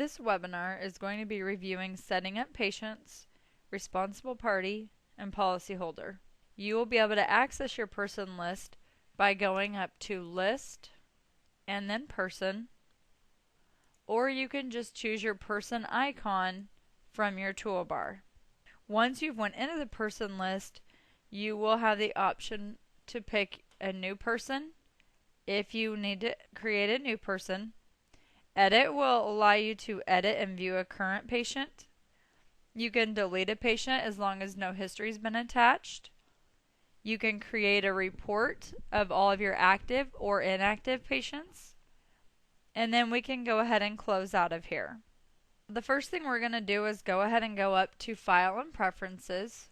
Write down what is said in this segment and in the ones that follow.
This webinar is going to be reviewing setting up patients, responsible party, and policyholder. You will be able to access your person list by going up to List and then Person, or you can just choose your person icon from your toolbar. Once you've went into the person list, you will have the option to pick a new person if you need to create a new person. Edit will allow you to edit and view a current patient. You can delete a patient as long as no history has been attached. You can create a report of all of your active or inactive patients. And then we can go ahead and close out of here. The first thing we're going to do is go ahead and go up to File and Preferences.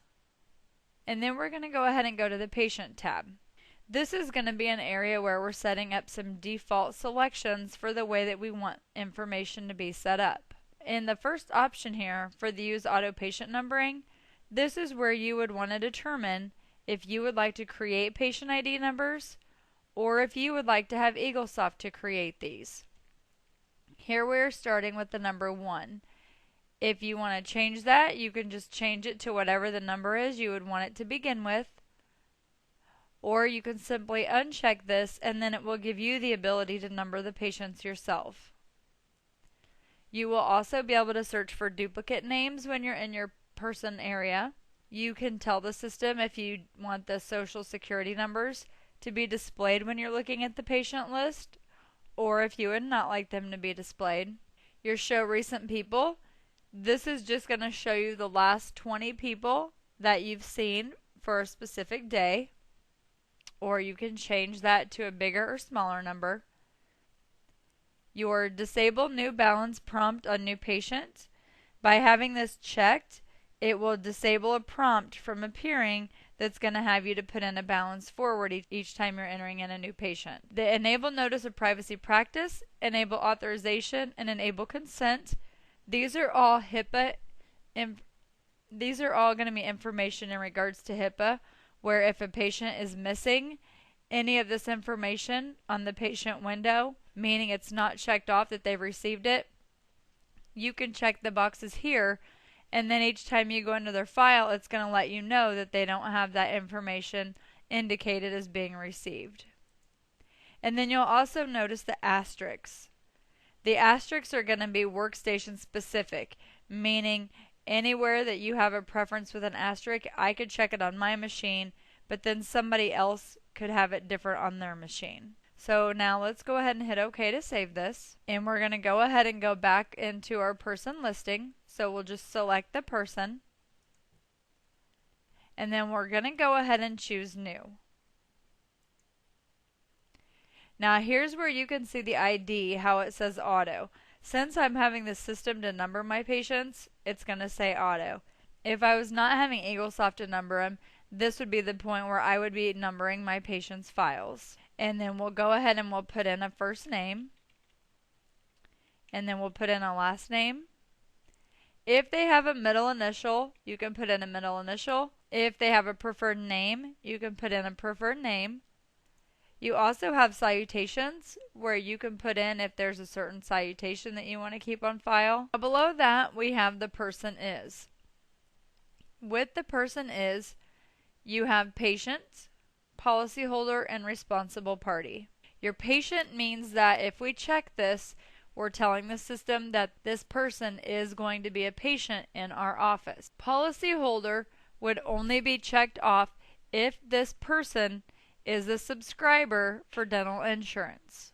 And then we're going to go ahead and go to the Patient tab. This is going to be an area where we're setting up some default selections for the way that we want information to be set up. In the first option here for the Use Auto Patient Numbering, this is where you would want to determine if you would like to create patient ID numbers or if you would like to have Eaglesoft to create these. Here we're starting with the number 1. If you want to change that, you can just change it to whatever the number is you would want it to begin with. Or you can simply uncheck this and then it will give you the ability to number the patients yourself. You will also be able to search for duplicate names when you're in your person area. You can tell the system if you want the social security numbers to be displayed when you're looking at the patient list, or if you would not like them to be displayed. Your Show Recent People. This is just going to show you the last 20 people that you've seen for a specific day. Or you can change that to a bigger or smaller number. Your Disable New Balance prompt on new patient. By having this checked, it will disable a prompt from appearing that's going to have you to put in a balance forward each time you're entering in a new patient. The Enable Notice of Privacy Practice, Enable Authorization, and Enable Consent. These are all HIPAA. These are all going to be information in regards to HIPAA, where if a patient is missing any of this information on the patient window, meaning it's not checked off that they've received it, you can check the boxes here, and then each time you go into their file, it's going to let you know that they don't have that information indicated as being received. And then you'll also notice the asterisks. The asterisks are going to be workstation specific, meaning anywhere that you have a preference with an asterisk, I could check it on my machine, but then somebody else could have it different on their machine. So now let's go ahead and hit OK to save this. And we're going to go ahead and go back into our person listing. So we'll just select the person. And then we're going to go ahead and choose New. Now here's where you can see the ID, how it says Auto. Since I'm having the system to number my patients, it's going to say Auto. If I was not having Eaglesoft to number them, this would be the point where I would be numbering my patients' files. And then we'll go ahead and we'll put in a first name. And then we'll put in a last name. If they have a middle initial, you can put in a middle initial. If they have a preferred name, you can put in a preferred name. You also have salutations, where you can put in if there's a certain salutation that you want to keep on file. Below that, we have the person is. With the person is, you have patient, policyholder, and responsible party. Your patient means that if we check this, we're telling the system that this person is going to be a patient in our office. Policyholder would only be checked off if this person is the subscriber for dental insurance.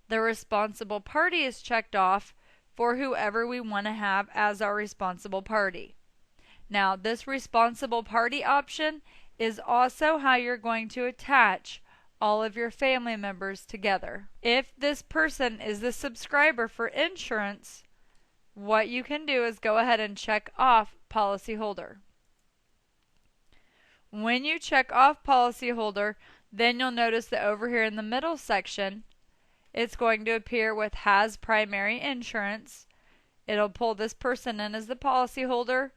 The responsible party is checked off for whoever we want to have as our responsible party. Now, this responsible party option is also how you're going to attach all of your family members together. If this person is the subscriber for insurance, what you can do is go ahead and check off policyholder. When you check off policyholder, then you'll notice that over here in the middle section, it's going to appear with has primary insurance. It'll pull this person in as the policyholder,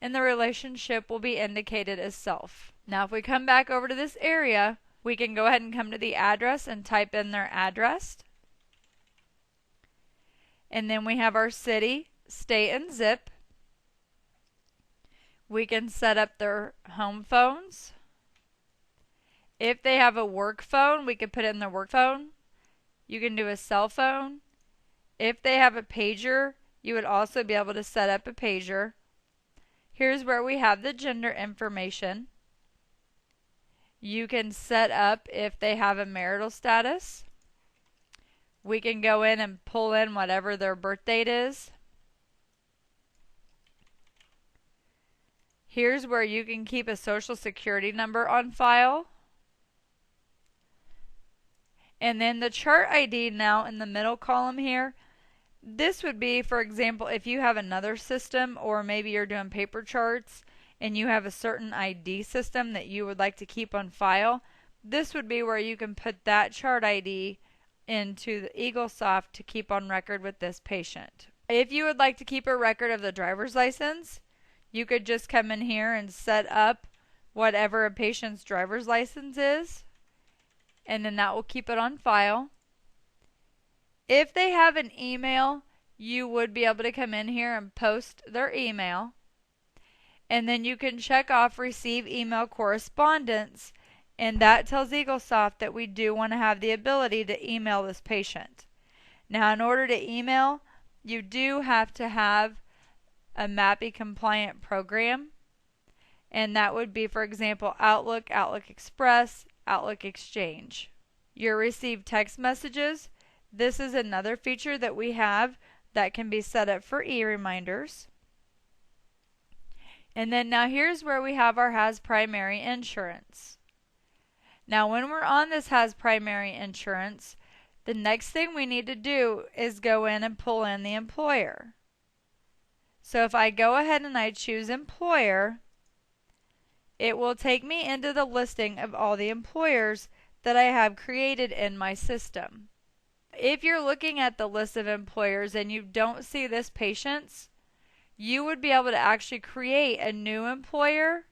and the relationship will be indicated as self. Now if we come back over to this area, we can go ahead and come to the address and type in their address. And then we have our city, state, and zip. We can set up their home phones. If they have a work phone, we can put it in their work phone. You can do a cell phone. If they have a pager, you would also be able to set up a pager. Here's where we have the gender information. You can set up if they have a marital status. We can go in and pull in whatever their birth date is. Here's where you can keep a social security number on file. And then the chart ID now in the middle column here, this would be, for example, if you have another system or maybe you're doing paper charts and you have a certain ID system that you would like to keep on file, this would be where you can put that chart ID into the Eaglesoft to keep on record with this patient. If you would like to keep a record of the driver's license, you could just come in here and set up whatever a patient's driver's license is, and then that will keep it on file. If they have an email, you would be able to come in here and post their email. And then you can check off receive email correspondence, and that tells Eaglesoft that we do want to have the ability to email this patient. Now, in order to email, you do have to have a MAPI compliant program, and that would be, for example, Outlook, Outlook Express, Outlook Exchange. Your received text messages. This is another feature that we have that can be set up for e-reminders. And then now here's where we have our has primary insurance. Now when we're on this has primary insurance, the next thing we need to do is go in and pull in the employer. So if I go ahead and I choose employer, it will take me into the listing of all the employers that I have created in my system. If you're looking at the list of employers and you don't see this patient's, you would be able to actually create a new employer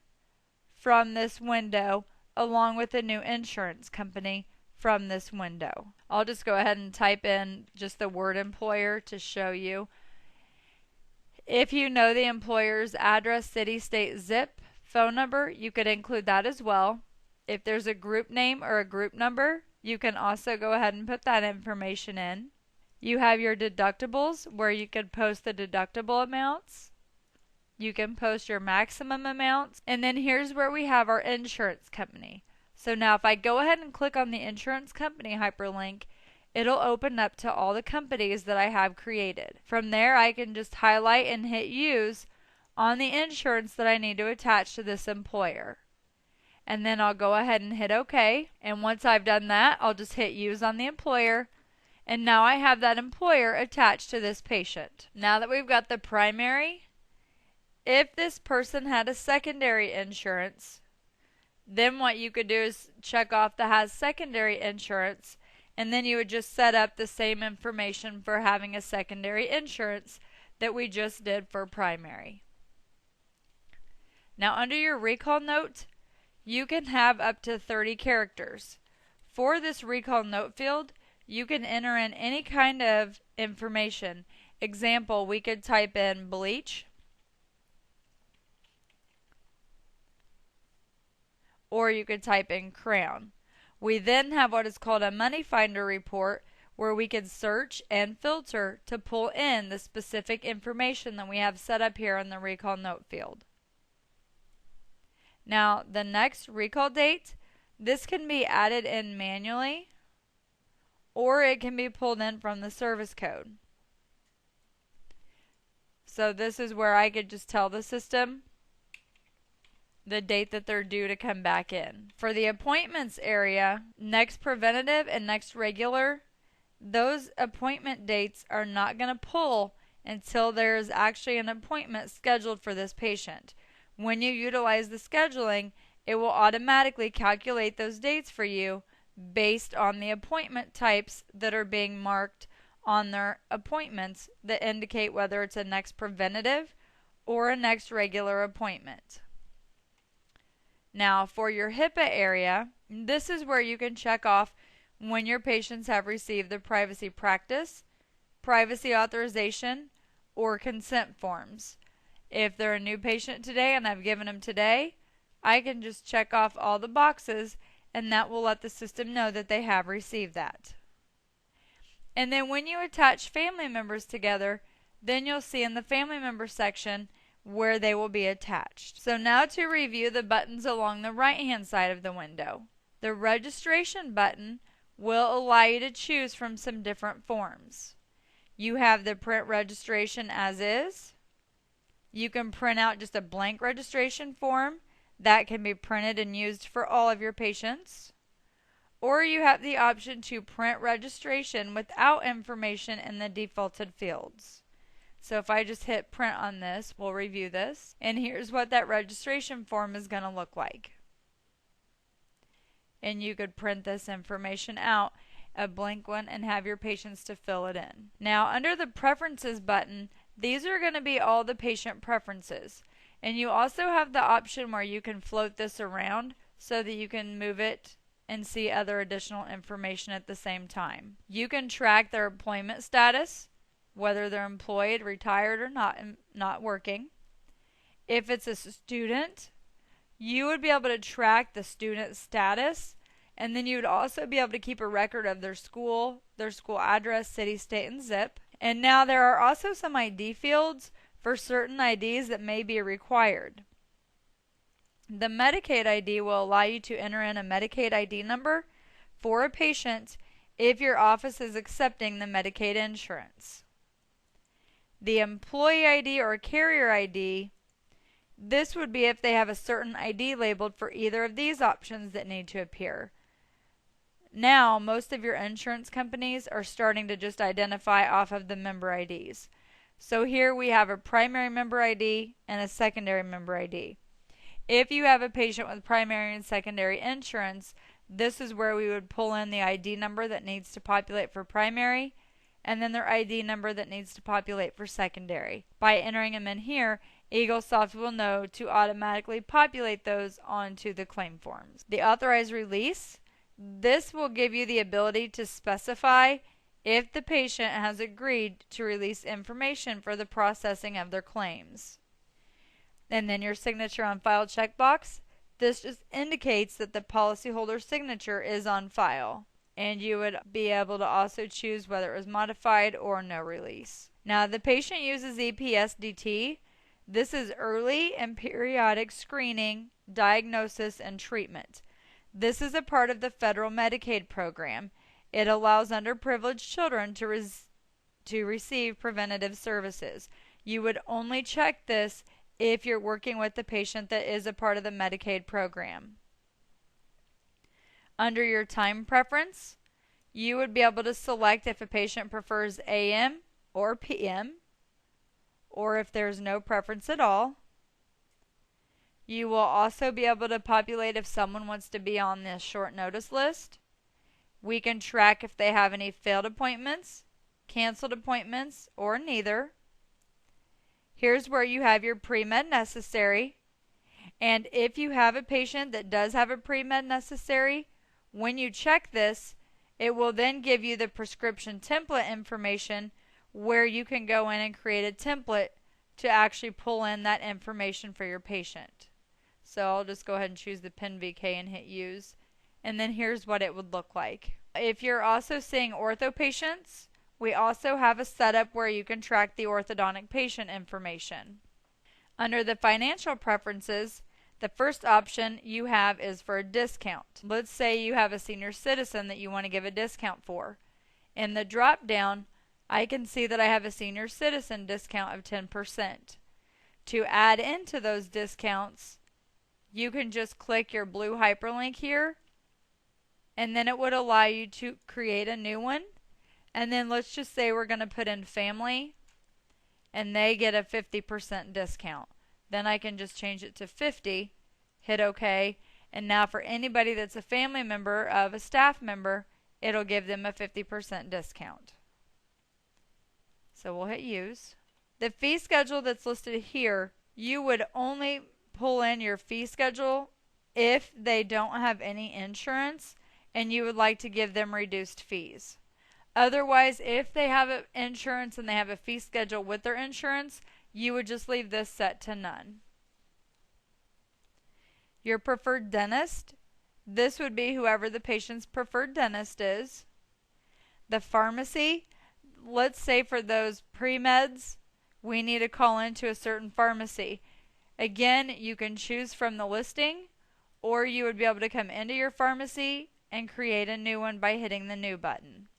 from this window along with a new insurance company from this window. I'll just go ahead and type in just the word employer to show you. If you know the employer's address, city, state, zip, phone number, you could include that as well. If there's a group name or a group number, you can also go ahead and put that information in. You have your deductibles where you can post the deductible amounts. You can post your maximum amounts. And then here's where we have our insurance company. So now if I go ahead and click on the insurance company hyperlink, it'll open up to all the companies that I have created. From there I can just highlight and hit use on the insurance that I need to attach to this employer. And then I'll go ahead and hit OK. And once I've done that, I'll just hit use on the employer. And now I have that employer attached to this patient. Now that we've got the primary, if this person had a secondary insurance, then what you could do is check off the has secondary insurance, and then you would just set up the same information for having a secondary insurance that we just did for primary. Now under your recall note, you can have up to 30 characters. For this recall note field, you can enter in any kind of information. Example, we could type in bleach, or you could type in crown. We then have what is called a money finder report, where we can search and filter to pull in the specific information that we have set up here in the recall note field. Now the next recall date, this can be added in manually, or it can be pulled in from the service code. So this is where I could just tell the system the date that they're due to come back in. For the appointments area, next preventative and next regular, those appointment dates are not going to pull until there's actually an appointment scheduled for this patient. When you utilize the scheduling, it will automatically calculate those dates for you based on the appointment types that are being marked on their appointments that indicate whether it's a next preventative or a next regular appointment. Now for your HIPAA area, this is where you can check off when your patients have received the privacy practice, privacy authorization, or consent forms. If they're a new patient today and I've given them today, I can just check off all the boxes and that will let the system know that they have received that. And then when you attach family members together, then you'll see in the family member section where they will be attached. So now to review the buttons along the right hand side of the window. The registration button will allow you to choose from some different forms. You have the print registration as is. You can print out just a blank registration form that can be printed and used for all of your patients. Or you have the option to print registration without information in the defaulted fields. So if I just hit print on this, we'll review this. And here's what that registration form is going to look like. And you could print this information out, a blank one, and have your patients to fill it in. Now under the preferences button, these are going to be all the patient preferences. And you also have the option where you can float this around so that you can move it and see other additional information at the same time. You can track their employment status, whether they're employed, retired, or not working. If it's a student, you would be able to track the student status, and then you would also be able to keep a record of their school address, city, state, and zip. And now there are also some ID fields for certain IDs that may be required. The Medicaid ID will allow you to enter in a Medicaid ID number for a patient if your office is accepting the Medicaid insurance. The Employee ID or Carrier ID, this would be if they have a certain ID labeled for either of these options that need to appear. Now, most of your insurance companies are starting to just identify off of the member IDs. So here we have a primary member ID and a secondary member ID. If you have a patient with primary and secondary insurance, this is where we would pull in the ID number that needs to populate for primary and then their ID number that needs to populate for secondary. By entering them in here, Eaglesoft will know to automatically populate those onto the claim forms. The authorized release, this will give you the ability to specify if the patient has agreed to release information for the processing of their claims. And then your signature on file checkbox, this just indicates that the policyholder's signature is on file. And you would be able to also choose whether it was modified or no release. Now the patient uses EPSDT. This is early and periodic screening, diagnosis, and treatment. This is a part of the federal Medicaid program. It allows underprivileged children to receive preventative services. You would only check this if you're working with the patient that is a part of the Medicaid program. Under your time preference, you would be able to select if a patient prefers AM or PM, or if there's no preference at all. You will also be able to populate if someone wants to be on this short notice list. We can track if they have any failed appointments, canceled appointments, or neither. Here's where you have your pre-med necessary. And if you have a patient that does have a pre-med necessary, when you check this, it will then give you the prescription template information where you can go in and create a template to actually pull in that information for your patient. So I'll just go ahead and choose the PIN-VK and hit use. And then here's what it would look like. If you're also seeing ortho patients, we also have a setup where you can track the orthodontic patient information. Under the financial preferences, the first option you have is for a discount. Let's say you have a senior citizen that you want to give a discount for. In the drop down, I can see that I have a senior citizen discount of 10%. To add into those discounts, you can just click your blue hyperlink here, and then it would allow you to create a new one. And then let's just say we're going to put in family, and they get a 50% discount. Then I can just change it to 50, hit OK, and now for anybody that's a family member of a staff member, it'll give them a 50% discount. So we'll hit use. The fee schedule that's listed here, you would only pull in your fee schedule if they don't have any insurance and you would like to give them reduced fees. Otherwise, if they have insurance and they have a fee schedule with their insurance, you would just leave this set to none. Your preferred dentist, this would be whoever the patient's preferred dentist is. The pharmacy, let's say for those pre-meds, we need to call into a certain pharmacy. Again, you can choose from the listing, or you would be able to come into your pharmacy and create a new one by hitting the new button.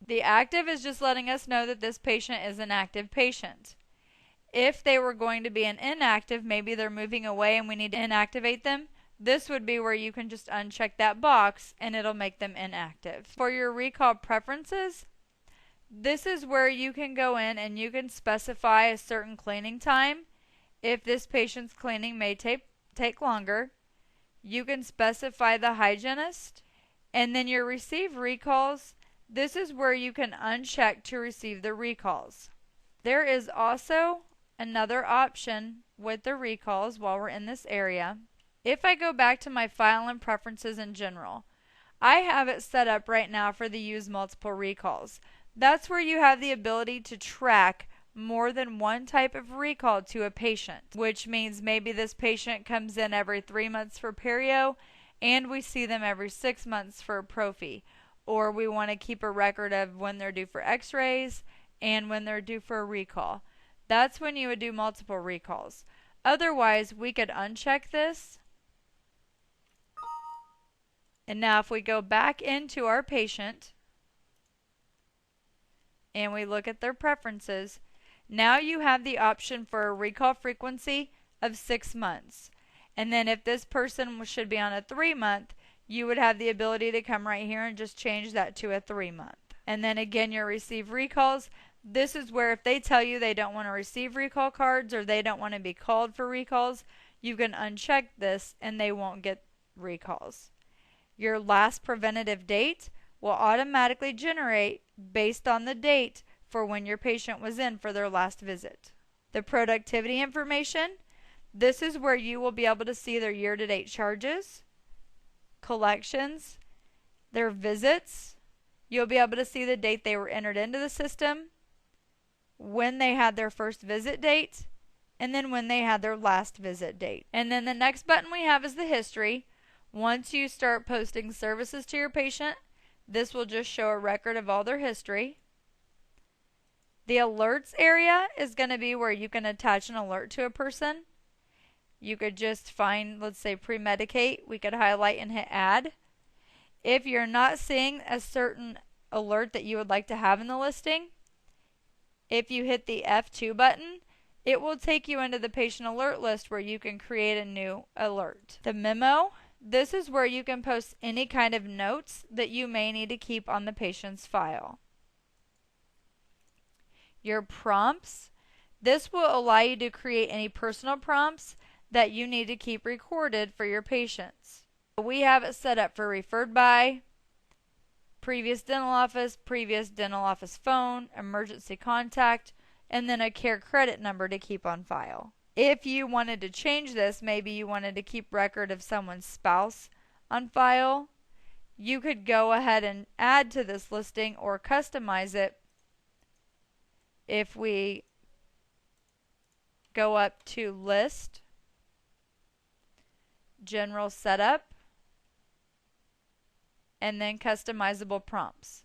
The active is just letting us know that this patient is an active patient. If they were going to be an inactive, maybe they're moving away and we need to inactivate them, this would be where you can just uncheck that box and it'll make them inactive. For your recall preferences, this is where you can go in and you can specify a certain cleaning time. If this patient's cleaning may take longer, you can specify the hygienist. And then your receive recalls, this is where you can uncheck to receive the recalls. There is also another option with the recalls while we're in this area. If I go back to my file and preferences in general, I have it set up right now for the use multiple recalls. That's where you have the ability to track more than one type of recall to a patient, which means maybe this patient comes in every 3 months for perio and we see them every 6 months for a prophy, or we want to keep a record of when they're due for x-rays and when they're due for a recall. That's when you would do multiple recalls. Otherwise, we could uncheck this. And now if we go back into our patient and we look at their preferences, now you have the option for a recall frequency of 6 months. And then if this person should be on a 3-month, you would have the ability to come right here and just change that to a 3-month. And then again, your receive recalls. This is where if they tell you they don't want to receive recall cards or they don't want to be called for recalls, you can uncheck this and they won't get recalls. Your last preventative date will automatically generate based on the date for when your patient was in for their last visit. The productivity information, this is where you will be able to see their year-to-date charges, collections, their visits. You'll be able to see the date they were entered into the system, when they had their first visit date, and then when they had their last visit date. And then the next button we have is the history. Once you start posting services to your patient, this will just show a record of all their history. The alerts area is going to be where you can attach an alert to a person. You could just find, let's say, pre-medicate. We could highlight and hit add. If you're not seeing a certain alert that you would like to have in the listing, if you hit the F2 button, it will take you into the patient alert list where you can create a new alert. The memo, this is where you can post any kind of notes that you may need to keep on the patient's file. Your prompts, this will allow you to create any personal prompts that you need to keep recorded for your patients. We have it set up for referred by, previous dental office phone, emergency contact, and then a care credit number to keep on file. If you wanted to change this, maybe you wanted to keep record of someone's spouse on file, you could go ahead and add to this listing or customize it. If we go up to list, general setup, and then customizable prompts.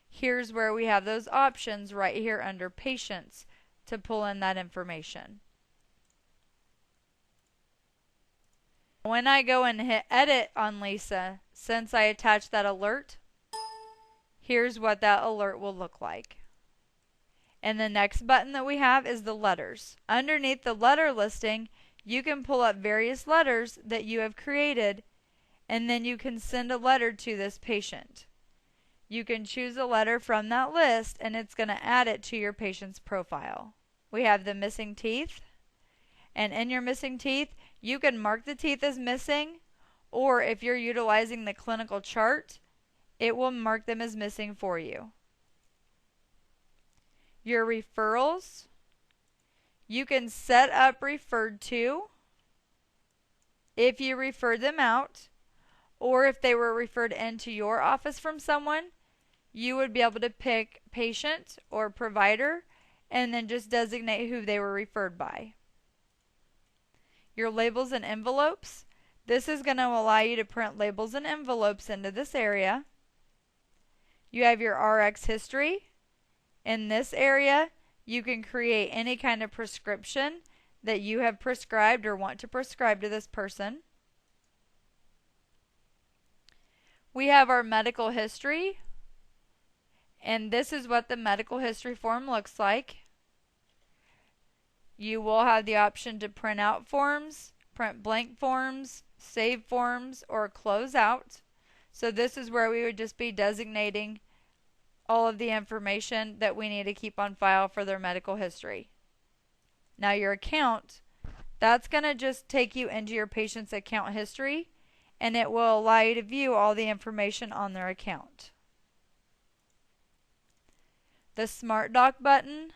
Here's where we have those options right here under patients to pull in that information. When I go and hit edit on Lisa, since I attached that alert, here's what that alert will look like. And the next button that we have is the letters. Underneath the letter listing, you can pull up various letters that you have created, and then you can send a letter to this patient. You can choose a letter from that list and it's going to add it to your patient's profile. We have the missing teeth, and in your missing teeth, you can mark the teeth as missing, or if you're utilizing the clinical chart, it will mark them as missing for you. Your referrals, you can set up referred to if you referred them out, or if they were referred into your office from someone, you would be able to pick patient or provider and then just designate who they were referred by. Your labels and envelopes. This is going to allow you to print labels and envelopes into this area. You have your RX history. In this area, you can create any kind of prescription that you have prescribed or want to prescribe to this person. We have our medical history, and this is what the medical history form looks like. You will have the option to print out forms, print blank forms, save forms, or close out. So this is where we would just be designating all of the information that we need to keep on file for their medical history. Now your account, that's going to just take you into your patient's account history, and it will allow you to view all the information on their account. The Smart Doc button.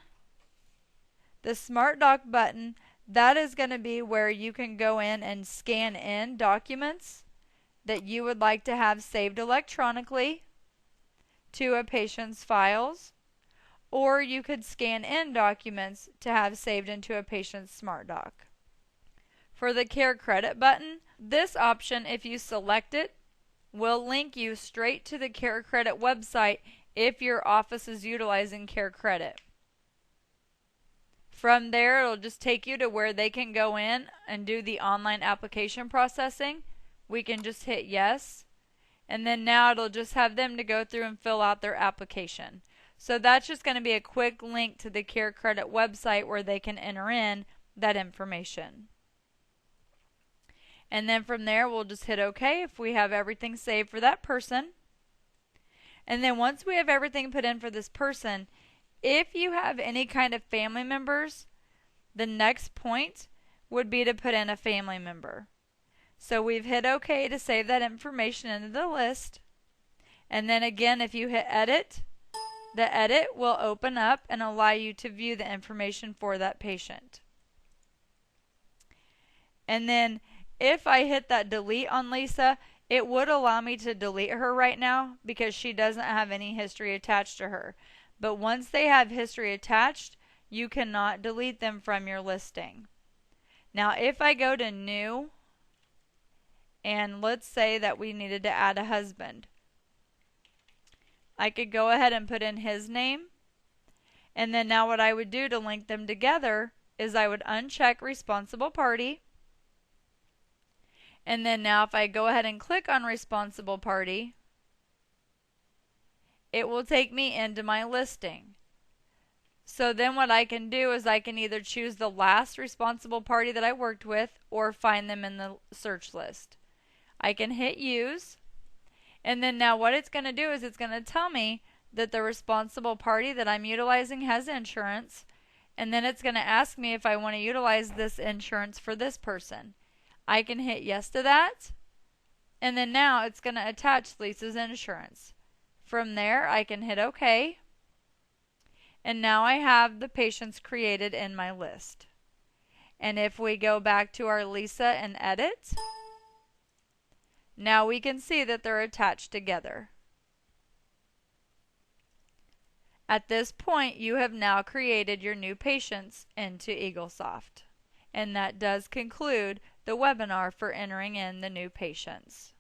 The Smart Doc button, that is going to be where you can go in and scan in documents that you would like to have saved electronically to a patient's files, or you could scan in documents to have saved into a patient's Smart Doc. For the Care Credit button, this option, if you select it, will link you straight to the Care Credit website if your office is utilizing Care Credit. From there, it'll just take you to where they can go in and do the online application processing. We can just hit yes. And then now it'll just have them to go through and fill out their application. So that's just going to be a quick link to the Care Credit website where they can enter in that information. And then from there, we'll just hit OK if we have everything saved for that person. And then once we have everything put in for this person, if you have any kind of family members, the next point would be to put in a family member. So we've hit OK to save that information into the list. And then again, if you hit edit, the edit will open up and allow you to view the information for that patient. And then if I hit that delete on Lisa, it would allow me to delete her right now because she doesn't have any history attached to her. But once they have history attached, you cannot delete them from your listing. Now if I go to new, and let's say that we needed to add a husband, I could go ahead and put in his name. And then now what I would do to link them together is I would uncheck responsible party. And then now if I go ahead and click on responsible party, it will take me into my listing. So then what I can do is I can either choose the last responsible party that I worked with or find them in the search list. I can hit use, and then now what it's going to do is it's going to tell me that the responsible party that I'm utilizing has insurance, and then it's going to ask me if I want to utilize this insurance for this person. I can hit yes to that, and then now it's going to attach Lisa's insurance. From there, I can hit OK, and now I have the patients created in my list. And if we go back to our Lisa and edit, now we can see that they're attached together. At this point, you have now created your new patients into Eaglesoft. And that does conclude the webinar for entering in the new patients.